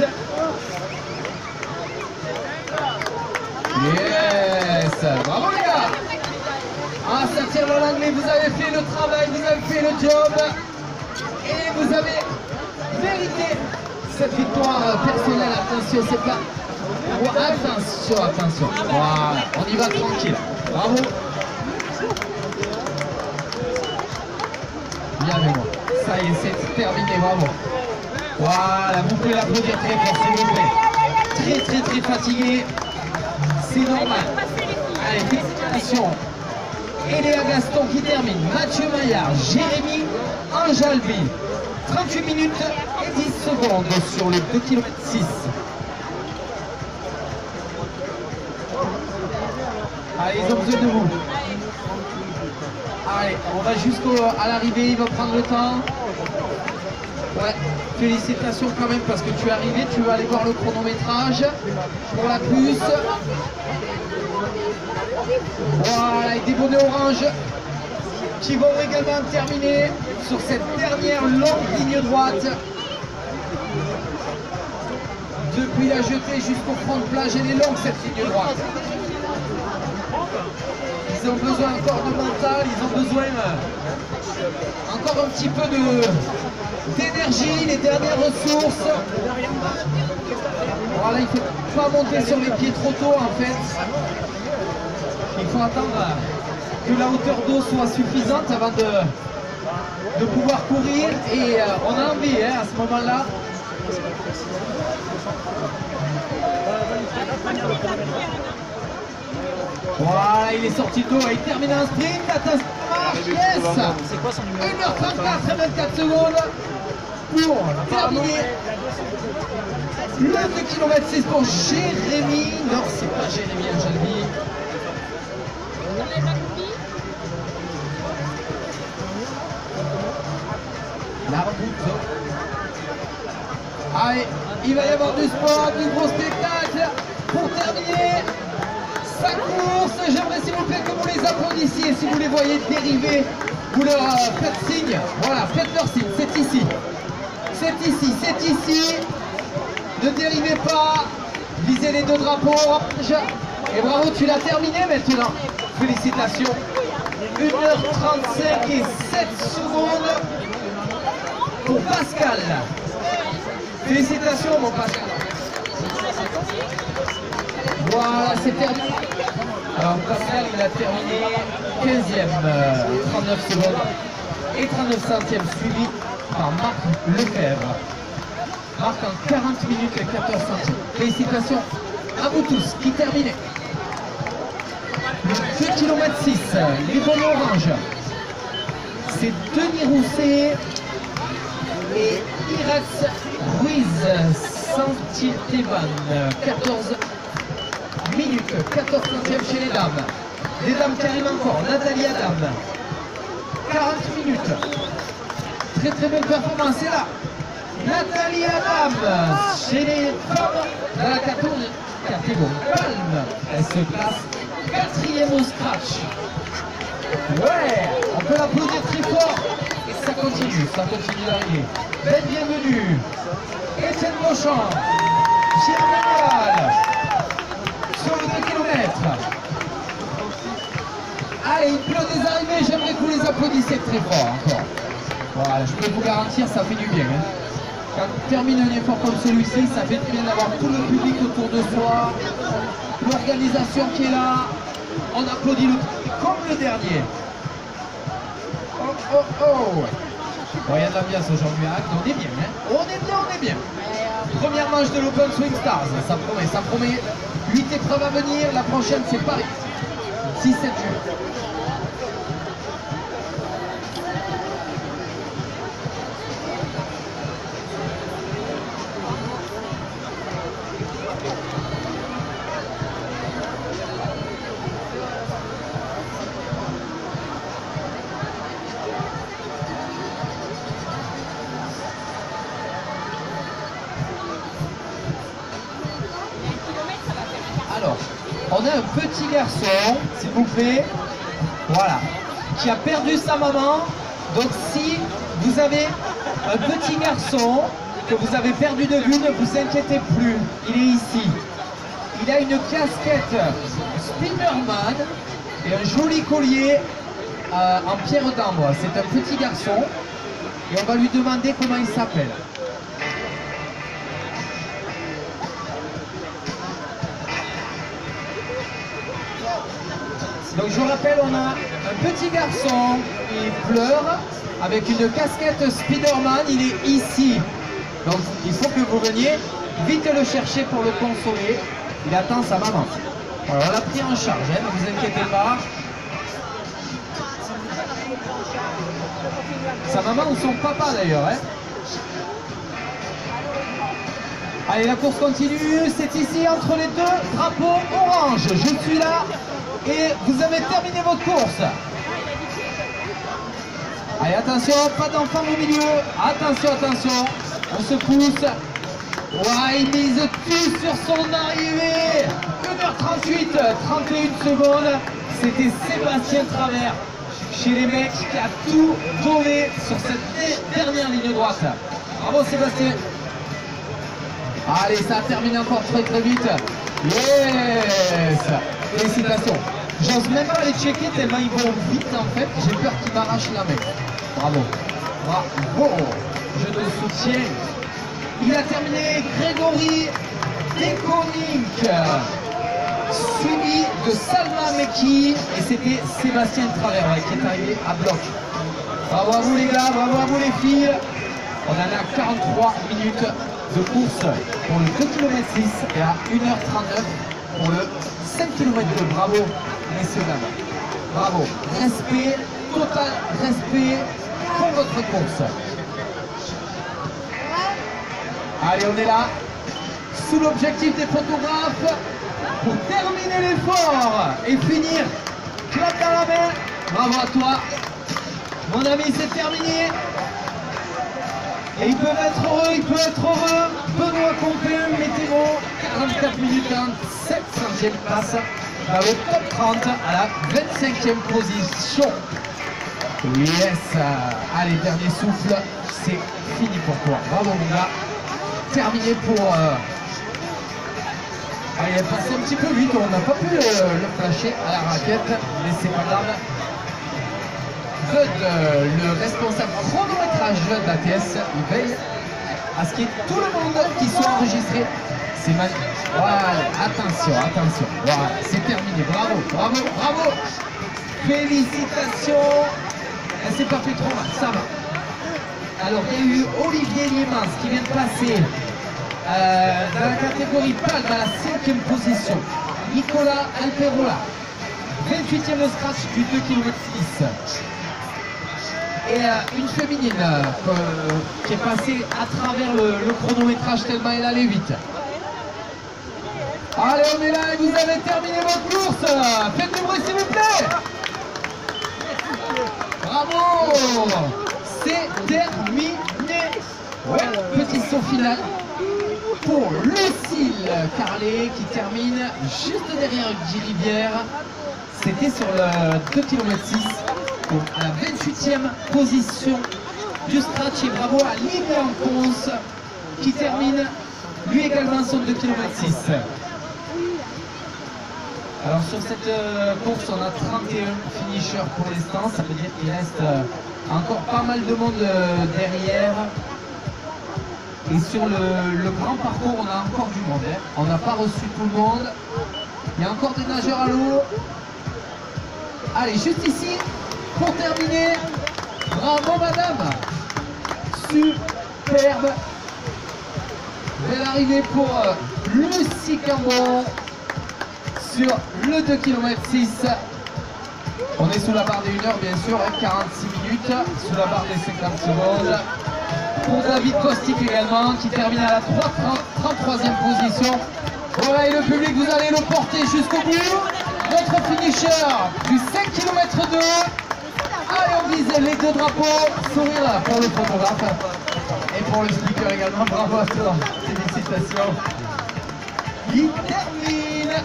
Yes. Bravo les gars. Ah, ça tire dans l'anglais, vous avez fait le travail, vous avez fait le job. Et vous avez mérité cette victoire personnelle. Attention, c'est pas... Oh, attention. Voilà, on y va tranquille. Bravo. Bien mais moi. Ça y est, c'est terminé, bravo. Voilà, vous pouvez l'applaudir très fort, s'il vous plaît. Très fatigué. C'est normal. Allez, félicitations. Eléa Gaston qui termine. Mathieu Maillard, Jérémy Anjalbi. 38 minutes et 10 secondes sur le 2 km 6. Allez, ils ont besoin de vous. Allez, on va jusqu'à l'arrivée, il va prendre le temps. Ouais, félicitations quand même parce que tu es arrivé, tu vas aller voir le chronométrage pour la puce. Voilà, et des bonnets orange qui vont également terminer sur cette dernière longue ligne droite. Depuis la jetée jusqu'au front de plage, elle est longue cette ligne droite. Ils ont besoin encore de mental, ils ont besoin encore un petit peu d'énergie, les dernières ressources. Voilà, il ne faut pas monter sur les pieds trop tôt en fait. Il faut attendre que la hauteur d'eau soit suffisante avant de pouvoir courir et on a envie hein, à ce moment-là. Voilà, il est sorti de l'eau et il termine un sprint. Attention, yes. C'est quoi son numéro? 1h34 et 24 secondes pour terminer le 2 km 6 pour Jérémy. Non, c'est pas Jérémy Anjalbi. L'arbuto. Allez, il va y avoir du sport, du gros spectacle pour terminer sa course. J'aimerais s'il vous plaît que vous les applaudissiez. Si vous les voyez dériver, vous leur faites signe. Voilà, faites leur signe, c'est ici. C'est ici, c'est ici. Ne dérivez pas. Visez les deux drapeaux orange. Et bravo, tu l'as terminé maintenant. Félicitations. 1h35 et 7 secondes pour Pascal. Félicitations mon Pascal. Voilà, c'est terminé. Alors Pascal, il a terminé 15e, 39 secondes et 39 centièmes, suivi par Marc Lefebvre. Marc en 40 minutes et 14 centièmes. Félicitations à vous tous qui terminez. Le 2 km 6, les bonnets orange. C'est Denis Rousset et Iras Ruiz Santilteban. 14 minutes, 14 centièmes chez les dames. Les dames qui arrivent encore, Nathalie Adam. 40 minutes. Très très belle performance, c'est là. Nathalie Adam, chez les femmes dans la catégorie palme. Elle se classe 4e au scratch. Ouais, on peut l'applaudir très fort. Et ça continue d'arriver. Bienvenue. Étienne Beauchamp, Pierre sur le 2 km. Allez, il pleut des arrivées, j'aimerais que vous les applaudissiez très fort encore. Voilà, je peux vous garantir, ça fait du bien. Hein. Quand on termine un effort comme celui-ci, ça fait du bien d'avoir tout le public autour de soi, l'organisation qui est là. On applaudit le public comme le dernier. Oh, oh, oh. Bon, il y a de l'ambiance aujourd'hui à Agde, on est bien, hein. On est bien. Première manche de l'Open Swing Stars, ça promet. 8 épreuves à venir, la prochaine c'est Paris. 6-7 juin. Alors, on a un petit garçon, s'il vous plaît, voilà, qui a perdu sa maman. Donc si vous avez un petit garçon que vous avez perdu de vue, ne vous inquiétez plus, il est ici. Il a une casquette Spiderman et un joli collier en pierre d'ambre. C'est un petit garçon et on va lui demander comment il s'appelle. Donc je vous rappelle, on a un petit garçon qui pleure avec une casquette Spiderman, il est ici. Donc il faut que vous veniez vite le chercher pour le consoler. Il attend sa maman. Alors on l'a pris en charge, hein, ne vous inquiétez pas. Sa maman ou son papa d'ailleurs. Hein. Allez, la course continue, c'est ici entre les deux drapeaux orange. Je suis là. Et vous avez terminé votre course. Allez, attention, pas d'enfant au milieu. Attention, on se pousse. Ouais, il mise tout sur son arrivée. 1h38, 31 secondes. C'était Sébastien Travers chez les mecs qui a tout donné sur cette dernière ligne droite. Bravo Sébastien. Allez, ça termine encore très vite. Yes. Félicitations. J'ose même pas les checker tellement ils vont vite en fait. J'ai peur qu'ils m'arrachent la main. Bravo. Je te soutiens. Il a terminé Grégory Dekonink, suivi de Salma Meki. Et c'était Sébastien Travers qui est arrivé à bloc. Bravo à vous les gars, bravo à vous les filles. On en a 43 minutes de course pour le 2 km 6 et à 1h39 pour le 5 km 2. Bravo, messieurs, dames. Bravo. Respect, total respect pour votre course. Allez, on est là, sous l'objectif des photographes, pour terminer l'effort et finir. Clap dans la main. Bravo à toi. Mon ami, c'est terminé. Et ils peuvent être heureux, Benoît Compin, météo, 44 minutes 7 centièmes place dans le top 30 à la 25e position. Yes, allez, dernier souffle, c'est fini pour toi. Bravo mon gars. Terminé pour... Ah, il est passé un petit peu vite, on n'a pas pu le flasher à la raquette, mais c'est pas grave. Bud, le responsable chronométrage d'ATS, il veille à ce qu'il y ait tout le monde qui soit enregistré. C'est magnifique. Voilà, attention, attention. Voilà, c'est terminé. Bravo, bravo, bravo. Félicitations. Elle s'est pas fait trop mal, ça va. Alors, il y a eu Olivier Liemans qui vient de passer dans la catégorie palme à la 5e position. Nicolas Alperola, 28e le scratch du 2 km 6. Et une féminine qui est passée à travers le chronométrage tellement elle allait vite. Allez, on est là et vous avez terminé votre course. Faites du bruit s'il vous plaît. Bravo. C'est terminé. Ouais, petit saut final pour Lucille Carlet qui termine juste derrière Guy Rivière. C'était sur le 2 km 6 pour la 28e position du scratch. Et bravo à Lilian Ponce qui termine lui également son 2 km 6. Alors sur cette course on a 31 finishers pour l'instant, ça veut dire qu'il reste encore pas mal de monde derrière. Et sur le grand parcours on a encore du monde, hein. On n'a pas reçu tout le monde. Il y a encore des nageurs à l'eau. Allez, juste ici, pour terminer, bravo madame. Superbe. Belle arrivée pour Lucie Cambon sur le 2 km 6. On est sous la barre des 1 heure bien sûr, 46 minutes, sous la barre des 50 secondes. Pour David Kostik également, qui termine à la 33e position. Voilà, et le public, vous allez le porter jusqu'au bout. Notre finisher du 5 km 2. Allez, on vise les 2 drapeaux. Sourire pour le photographe. Et pour le speaker également, bravo à toi. Félicitations. Il termine.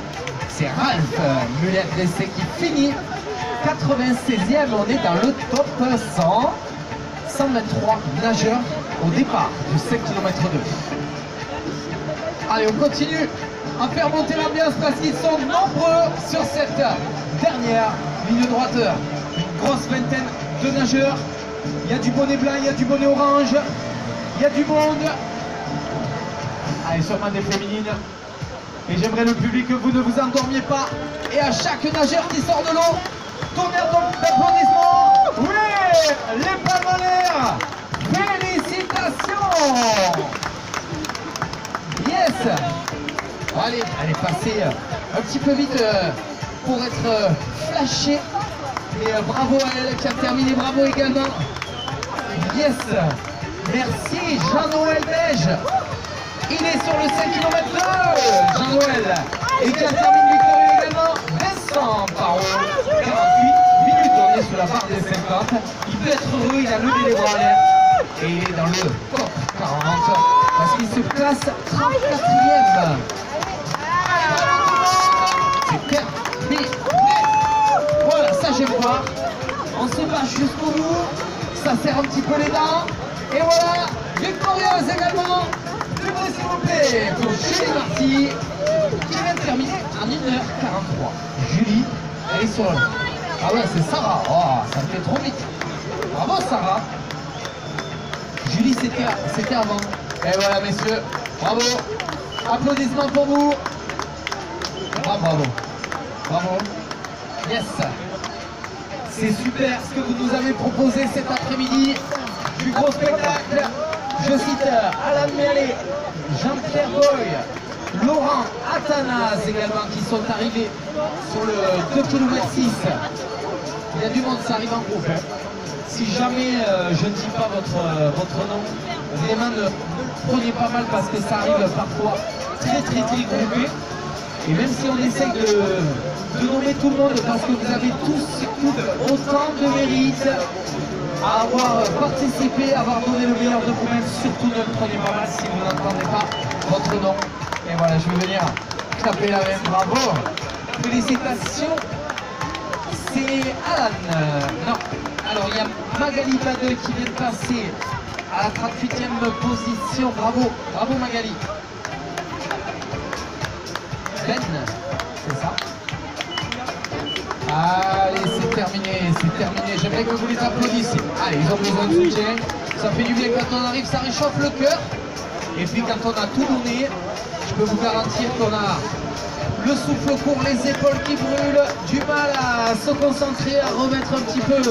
C'est Ralph Muller-Dessé qui finit 96e. On est dans le top 100. 123 nageurs au départ du 5 km 2. Allez, on continue à faire monter l'ambiance parce qu'ils sont nombreux sur cette dernière ligne droite. Une grosse vingtaine de nageurs. Il y a du bonnet blanc, il y a du bonnet orange, il y a du monde. Allez, sûrement des féminines. Et j'aimerais le public que vous ne vous endormiez pas. Et à chaque nageur qui sort de l'eau, tonnerre d'applaudissements. Oui, les palmes en l'air. Félicitations. Yes. Allez, elle est passée un petit peu vite pour être flashée. Et bravo à elle qui a terminé, bravo également. Yes. Merci Jean-Noël Beige. Il est sur le 5 km 2, Jean-Noël. Et qui a terminé victorieux également, Vincent Parot. 48 minutes, on est sur la barre des 50. Il peut être heureux, il a levé les bras en l'air. Et il est dans le top 40. Parce qu'il se place 34e. C'est terminé. Voilà, ça j'aime pas. On se bat jusqu'au bout. Ça serre un petit peu les dents. Et voilà, victorieuse également. Du bruit s'il vous plaît pour Julie Marty qui vient de terminer en 1h43. Julie, elle est sur le... Ah ouais, c'est Sarah. Oh, ça me fait trop vite. Bravo Sarah. Julie, c'était avant. Et voilà messieurs, bravo. Applaudissements pour vous. Bravo, bravo. Bravo. Yes. C'est super ce que vous nous avez proposé cet après-midi. Du gros spectacle. Je cite Alan Merlet, Jean-Pierre Boy, Laurent Athanase également qui sont arrivés sur le 2 km 6. Il y a du monde, ça arrive en groupe. Hein. Si jamais je ne dis pas votre nom, vraiment ne prenez pas mal parce que ça arrive parfois très groupé. Et même si on essaye de nommer tout le monde parce que vous avez tous autant de mérite à avoir participé, à avoir donné le meilleur de vous-même, surtout ne le prenez pas mal si vous n'entendez pas votre nom. Et voilà, je vais venir taper la même, bravo. Félicitations. C'est Alan. Non. Alors il y a Magali Badeux qui vient de passer à la 38e position. Bravo, bravo Magali. Ben, c'est ça. Allez, c'est terminé, c'est terminé. J'aimerais que vous les applaudissiez. Allez, ils ont besoin de soutien. Ça fait du bien quand on arrive, ça réchauffe le cœur. Et puis quand on a tout donné, je peux vous garantir qu'on a le souffle court, les épaules qui brûlent, du mal à se concentrer, à remettre un petit peu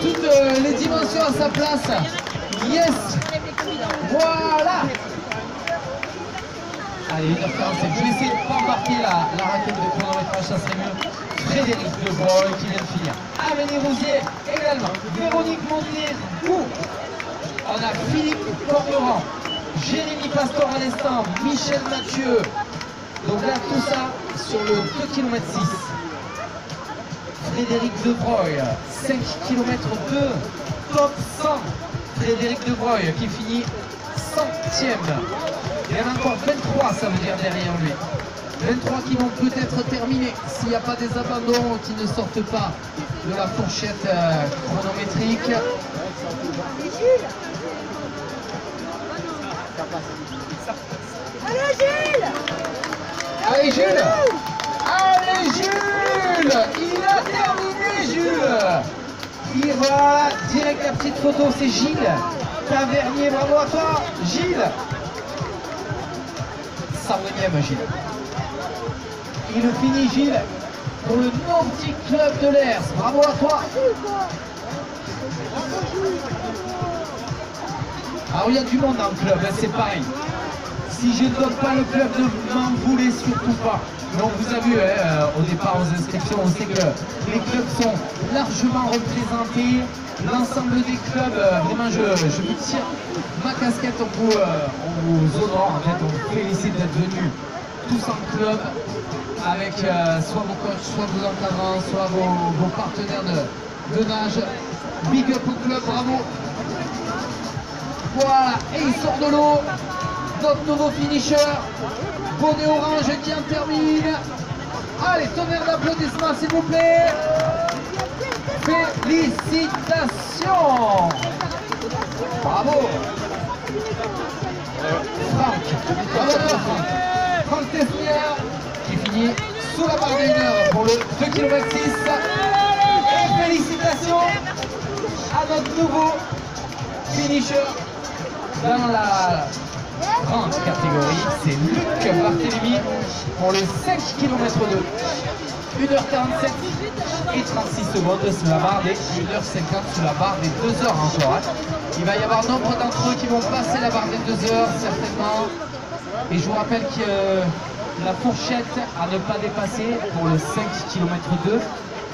toutes les dimensions à sa place. Yes! Voilà! Allez, 1h47. Je vais essayer de ne pas embarquer la raquette de chronométrage, ça serait mieux. Frédéric de Broglie qui vient de finir. Amélie Rousier également. Véronique Montier-Roux. On a Philippe Cormeran. Jérémy Pastor à l'instant. Michel Mathieu. Donc là, tout ça sur le 2 km 6. Frédéric de Broglie. 5 km 2. Top 100. Frédéric de Broglie qui finit 100e. Il y en a encore 23, ça veut dire, derrière lui. 23 qui vont peut-être terminer s'il n'y a pas des abandons qui ne sortent pas de la fourchette chronométrique. Allez Gilles! Allez Jules! Allez Jules! Il a terminé Jules! Il va direct la petite photo, c'est Gilles Tavernier, bravo à toi Gilles! 100e Gilles. Il finit Gilles pour le Nautic Club de l'Ers. Bravo à toi. Alors il y a du monde dans le club, hein, c'est pareil. Si je ne donne pas le club, ne m'en voulez surtout pas. Donc vous avez vu, au départ aux inscriptions, on sait que les clubs sont largement représentés. L'ensemble des clubs, vraiment je vous tire ma casquette, on vous honore, en fait, on vous félicite d'être venus tous en club avec soit vos coachs, soit vos encadrants, soit vos partenaires de nage. Big up au club, bravo. Voilà, et il sort de l'eau, notre nouveau finisher, bonnet orange qui en termine. Allez, tonnerre d'applaudissements s'il vous plaît. Félicitations. Bravo. Franck Tesnière qui finit sous la barre des 1 heure pour le 2 km 6. Et félicitations à notre nouveau finisher dans la grande catégorie, c'est Luc Barthélémy pour le 5 km 2. 1h47 et 36 secondes sur la barre des 1h50 sur la barre des 2 heures encore. Il va y avoir nombre d'entre eux qui vont passer la barre des 2 heures certainement. Et je vous rappelle que la fourchette à ne pas dépasser pour le 5 km 2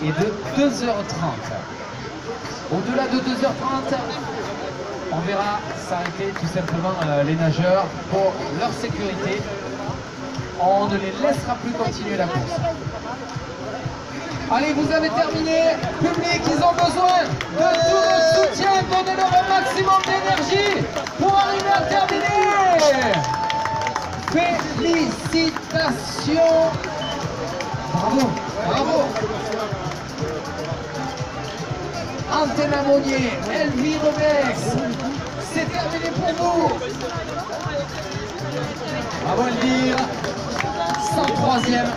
est de 2h30. Au-delà de 2h30, on verra s'arrêter tout simplement les nageurs pour leur sécurité. On ne les laissera plus continuer la course. Allez, vous avez terminé. Public, ils ont besoin de tout votre soutien. Donnez-leur un maximum d'énergie pour arriver à terminer. Félicitations. Bravo, bravo. Antenna Monnier, Elvire Rebex, c'est terminé pour vous. Bravo Elvire, 103e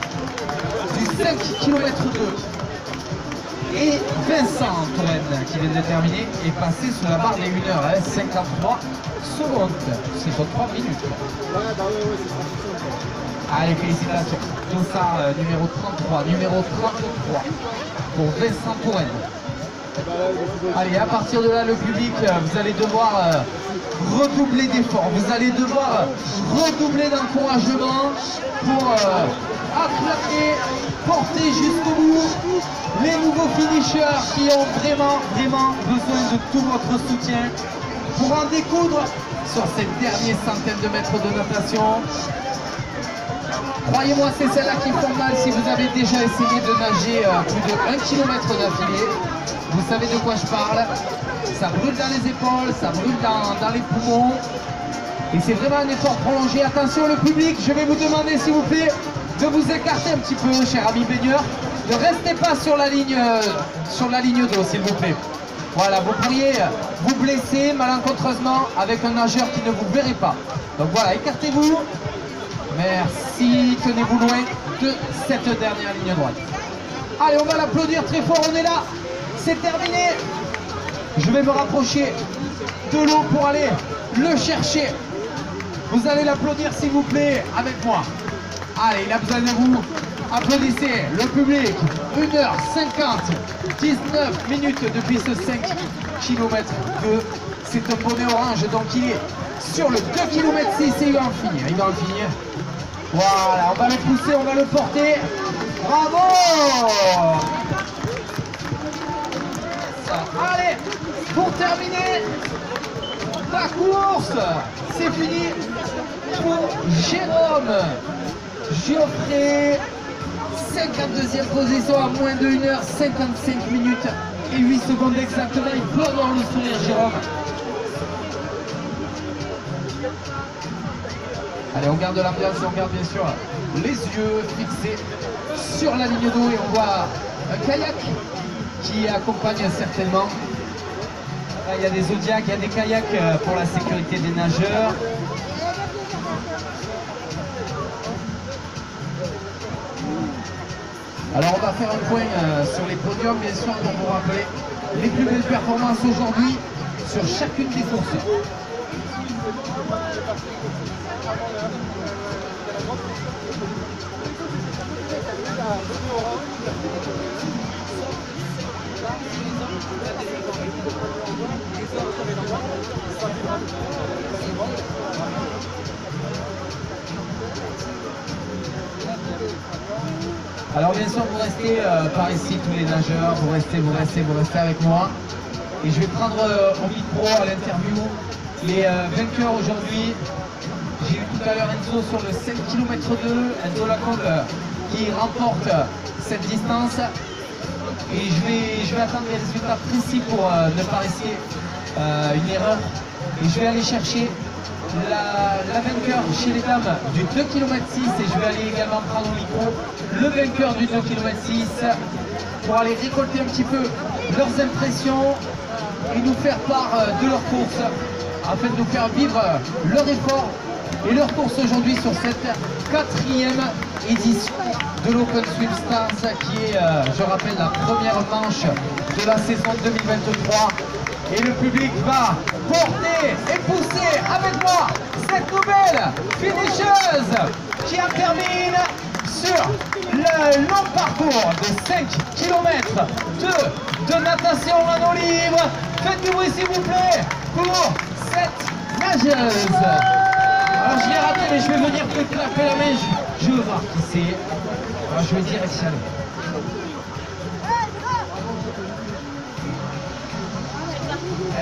du 5 km 2. Et Vincent Touraine qui vient de terminer est passé sous la barre des 1h53 secondes. C'est pour 3 minutes. Allez, félicitations. Dossard numéro 33, numéro 33 pour Vincent Touraine. Allez, à partir de là, le public, vous allez devoir redoubler d'efforts. Vous allez devoir redoubler d'encouragement pour acclamer, porter jusqu'au bout les nouveaux finishers qui ont vraiment besoin de tout votre soutien pour en découdre sur ces derniers centaines de mètres de natation. Croyez-moi, c'est celles-là qui font mal si vous avez déjà essayé de nager plus de 1 km d'affilée. Vous savez de quoi je parle. Ça brûle dans les épaules, ça brûle dans les poumons. Et c'est vraiment un effort prolongé. Attention le public, je vais vous demander s'il vous plaît de vous écarter un petit peu, cher ami baigneur. Ne restez pas sur la ligne d'eau, s'il vous plaît. Voilà, vous pourriez vous blesser malencontreusement avec un nageur qui ne vous verrait pas. Donc voilà, écartez-vous. Merci, tenez-vous loin de cette dernière ligne droite. Allez, on va l'applaudir très fort, on est là. C'est terminé. Je vais me rapprocher de l'eau pour aller le chercher. Vous allez l'applaudir s'il vous plaît avec moi. Allez, il a besoin de vous. Applaudissez le public. 1h50, 19 minutes depuis ce 5 km 2. C'est un bonnet orange, donc il est sur le 2 km 6 et il va en finir. Il va en finir. Voilà, on va le pousser, on va le porter. Bravo! Allez, pour terminer la course, c'est fini pour Jérôme Geoffrey. 52e position à moins de 1h55 minutes et 8 secondes exactement. Il peut avoir le sourire, Jérôme. Allez, on garde l'ambiance et on garde bien sûr les yeux fixés sur la ligne d'eau et on voit un kayak qui accompagne certainement. Il y a des Zodiacs, il y a des kayaks pour la sécurité des nageurs. Alors on va faire un point sur les podiums, bien sûr, pour vous rappeler les plus belles performances aujourd'hui sur chacune des courses. Alors bien sûr, vous restez par ici tous les nageurs, vous restez avec moi. Et je vais prendre au micro à l'interview les vainqueurs aujourd'hui. J'ai eu tout à l'heure Enzo sur le 5 km 2, Enzo Lacombe qui remporte cette distance. Et je vais attendre les résultats précis pour ne pas risquer une erreur. Et je vais aller chercher la vainqueur chez les dames du 2 km 6 et je vais aller également prendre au micro le vainqueur du 2 km 6 pour aller récolter un petit peu leurs impressions et nous faire part de leur course afin de nous faire vivre leur effort et leur course aujourd'hui sur cette 4e édition de l'Open Swim Stars qui est, je rappelle, la première manche de la saison 2023. Et le public va porter et pousser avec moi cette nouvelle finisheuse qui en termine sur le long parcours de 5 km de natation en eau libre. Faites du bruit s'il vous plaît pour cette nageuse. Alors je l'ai raté mais je vais venir te clapper la main, je veux voir qui c'est. Alors je vais direct y aller.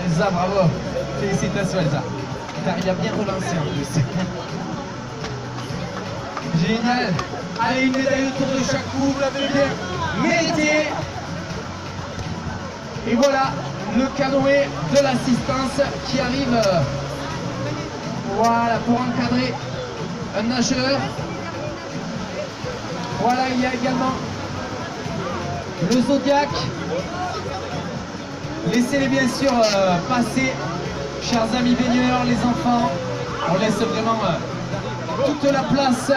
Elsa, bravo. Félicitations Elsa. T'arrives à bien relancer en plus. Génial. Allez, une médaille autour de chaque coup, vous l'avez bien mérité. Et voilà le canoë de l'assistance qui arrive voilà, pour encadrer un nageur. Voilà, il y a également le Zodiac. Laissez-les bien sûr passer, chers amis baigneurs, les enfants. On laisse vraiment toute la place.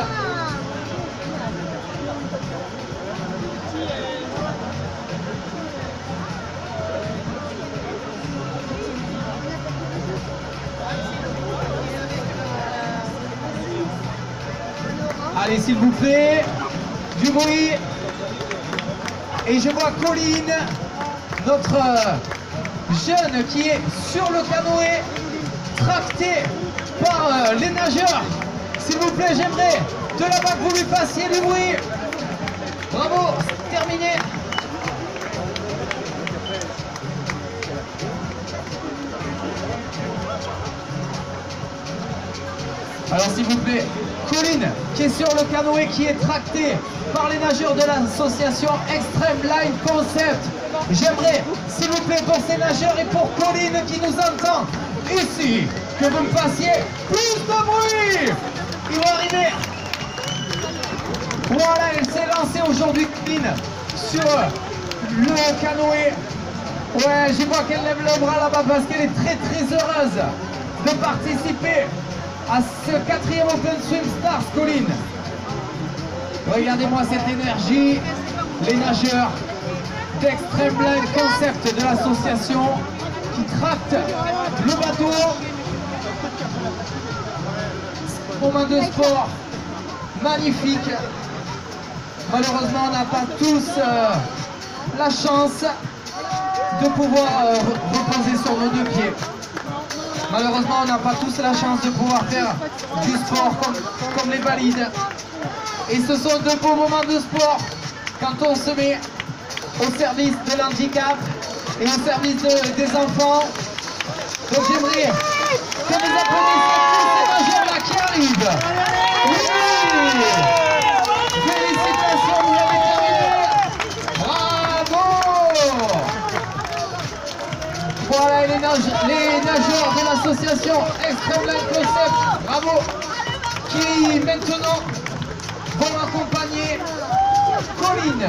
Allez, s'il vous plaît, du bruit. Et je vois Colline, notre jeune qui est sur le canoë, tracté par les nageurs. S'il vous plaît, j'aimerais de là-bas que vous lui fassiez du bruit. Bravo, terminé. Alors s'il vous plaît, Colline qui est sur le canoë qui est tracté par les nageurs de l'association Extreme Line Concept. J'aimerais, s'il vous plaît, pour ces nageurs et pour Colline qui nous entend ici, que vous me fassiez plus de bruit. Ils vont arriver. Voilà, elle s'est lancée aujourd'hui, Colline, sur le canoë Ouais, je vois qu'elle lève le bras là-bas parce qu'elle est très très heureuse de participer à ce 4e Open Swim Stars, Colline. Regardez-moi cette énergie, les nageurs d'Extreme Line Concept de l'association qui tractent le bateau. Moment de sport magnifique. Malheureusement, on n'a pas tous la chance de pouvoir reposer sur nos deux pieds. Malheureusement, on n'a pas tous la chance de pouvoir faire du sport comme les valides. Et ce sont de beaux moments de sport quand on se met au service de l'handicap et au service des enfants. Donc j'aimerais que vous applaudissiez tous ces nageurs-là qui arrivent. Oui! Félicitations, vous avez terminé. Bravo! Voilà les nageurs de l'association Extreme Line Concept, bravo, qui maintenant vont accompagner Colline,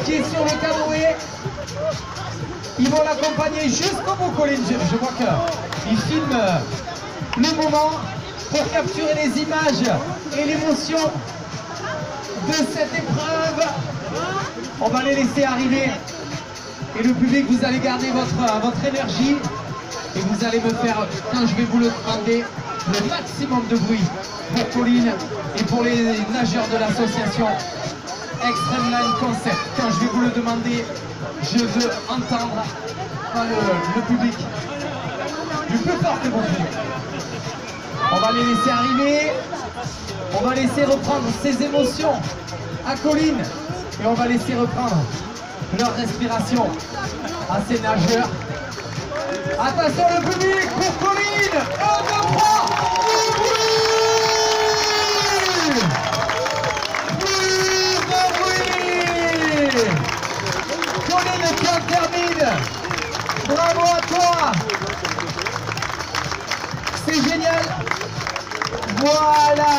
qui est sur le canoë. Ils vont l'accompagner jusqu'au bout, Colline. Je vois qu'ils filment le moment pour capturer les images et l'émotion de cette épreuve. On va les laisser arriver. Et le public, vous allez garder votre énergie et vous allez me faire, quand je vais vous le demander, le maximum de bruit pour Colline et pour les nageurs de l'association Extreme Line Concept. Quand je vais vous le demander, je veux entendre le public du plus fort que vous voulez. On va les laisser arriver, on va laisser reprendre ses émotions à Colline et on va laisser reprendre leur respiration à ces nageurs. Attention le public pour Colline. 1, 2, 3. Colline qui en termine. Bravo à toi. C'est génial. Voilà.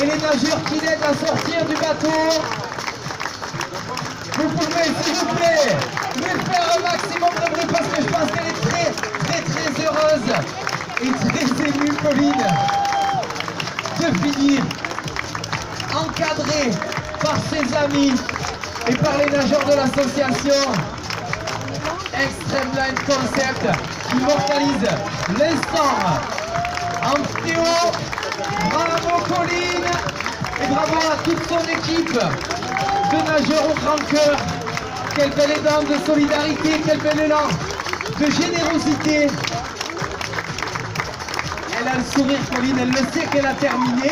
Et les nageurs qui l'aident à sortir du bateau. Vous pouvez, s'il vous plaît, lui faire un maximum de bruit parce que je pense qu'elle est très heureuse et très émue, Colline, de finir encadrée par ses amis et par les nageurs de l'association Extreme Line Concept qui immortalise l'instant en vidéo. Bravo Colline et bravo à toute son équipe de nageurs au grand cœur. Quel bel élan de solidarité, quel bel élan de générosité. Elle a le sourire, Colline, elle le sait qu'elle a terminé.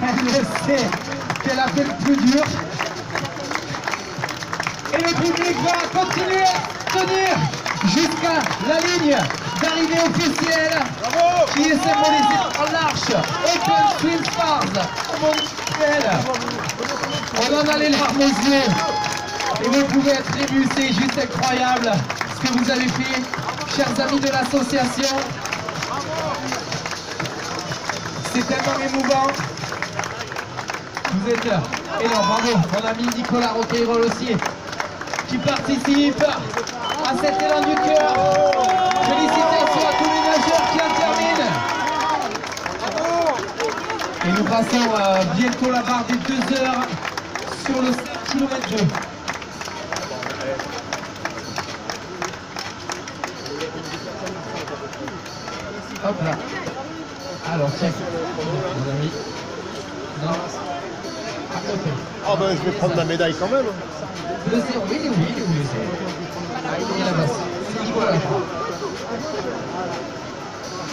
Elle le sait qu'elle a fait le plus dur. Et le public va continuer à tenir jusqu'à la ligne d'arrivée officielle qui est symbolisée par l'arche Open Swim Stars. On en a les larmes aux yeux et vous pouvez être émus, c'est juste incroyable ce que vous avez fait, chers amis de l'association. C'est tellement émouvant. Vous êtes énorme, bravo. Mon ami Nicolas Roqueyrol aussi qui participe à cet élan du cœur. Félicitations à tous les nageurs qui en terminent. Et nous passons bientôt la barre des 2 heures sur le kilomètre 2. Hop là. Alors tiens, les amis. Non. À côté. Ah ben je vais prendre la médaille quand même. 2-0, oui, il est là-bas. C'est Nicolas, je crois.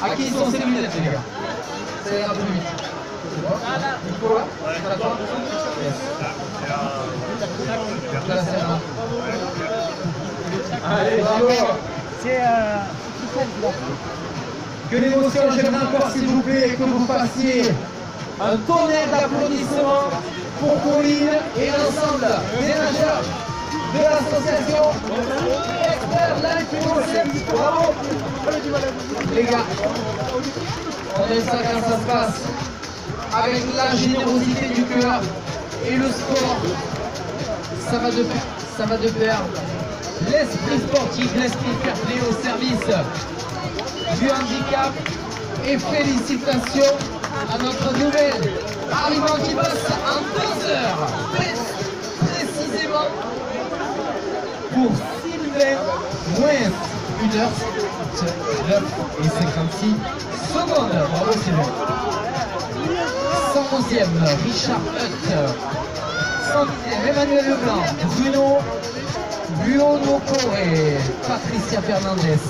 À qui sont ces lunettes, les gars? Ça ira plus vite. Nicolas, c'est à toi? Yes. Là, c'est là. Allez, bravo. Que l'émotion, j'aimerais encore, s'il vous plaît, que vous fassiez un tonnerre d'applaudissements pour Colline et l'ensemble des nageurs de l'association Extreme Line Concept. Bravo. Les gars, on aime ça quand ça se passe avec la générosité du cœur et le sport. Ça va de pair. l'esprit sportif, l'esprit fair play au service du handicap. Et félicitations à notre nouvelle arrivant qui passe en 2 heures précisément pour Sylvain moins 1h9 et 56 secondes. Bravo Sylvain. 111e Richard Hutt, 110e Emmanuel Leblanc, Bruno Noko et Patricia Fernandez.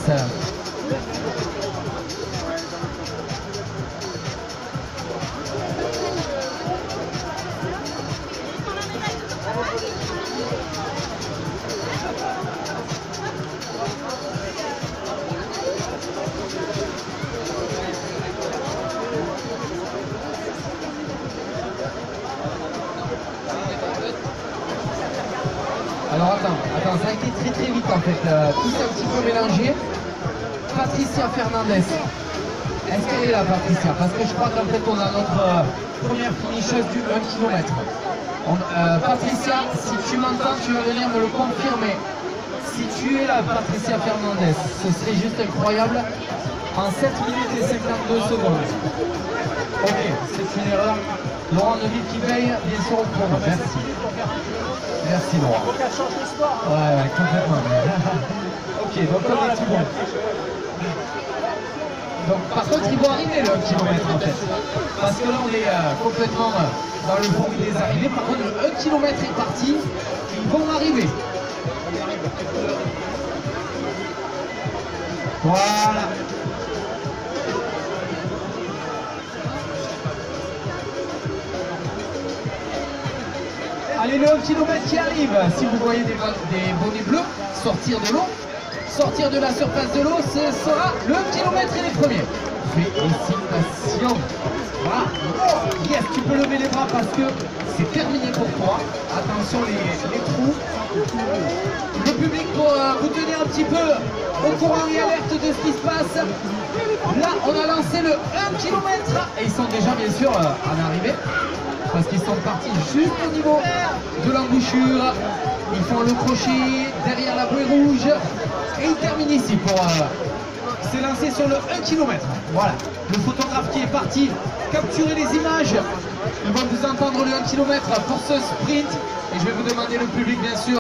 Alors attends, ça a été très vite en fait, tout ça un petit peu mélangé. Patricia Fernandez, est-ce qu'elle est là Patricia? Parce que je crois qu'en fait on a notre première finisheuse du 1 km. Patricia, si tu m'entends, tu vas venir me le confirmer. Si tu es là Patricia Fernandez, ce serait juste incroyable. En 7 minutes et 52 secondes. Ok, c'est une erreur. Laurent Neville qui paye, bien sûr au promo. Merci. Merci Laurent. Ouais, complètement. Ok, donc on est tout bon. Donc par contre ils vont arriver le 1 km en fait. Parce que là on est complètement dans le fond des arrivées. Par contre le 1 km est parti, ils vont arriver. Voilà. Allez, le 1 km qui arrive. Si vous voyez des bonnets bleus sortir de l'eau, sortir de la surface de l'eau, ce sera le 1 km et les premiers. Félicitations. Voilà. Yes, tu peux lever les bras parce que c'est terminé pour toi. Attention les trous. Le public pour vous tenir un petit peu au courant et alerte de ce qui se passe. Là, on a lancé le 1 km et ils sont déjà bien sûr en arrivée. Parce qu'ils sont partis juste au niveau de l'embouchure. Ils font le crochet derrière la bouée rouge et ils terminent ici pour s'élancer sur le 1 km. Voilà, le photographe qui est parti capturer les images. Ils vont vous entendre le 1 km pour ce sprint et je vais vous demander le public bien sûr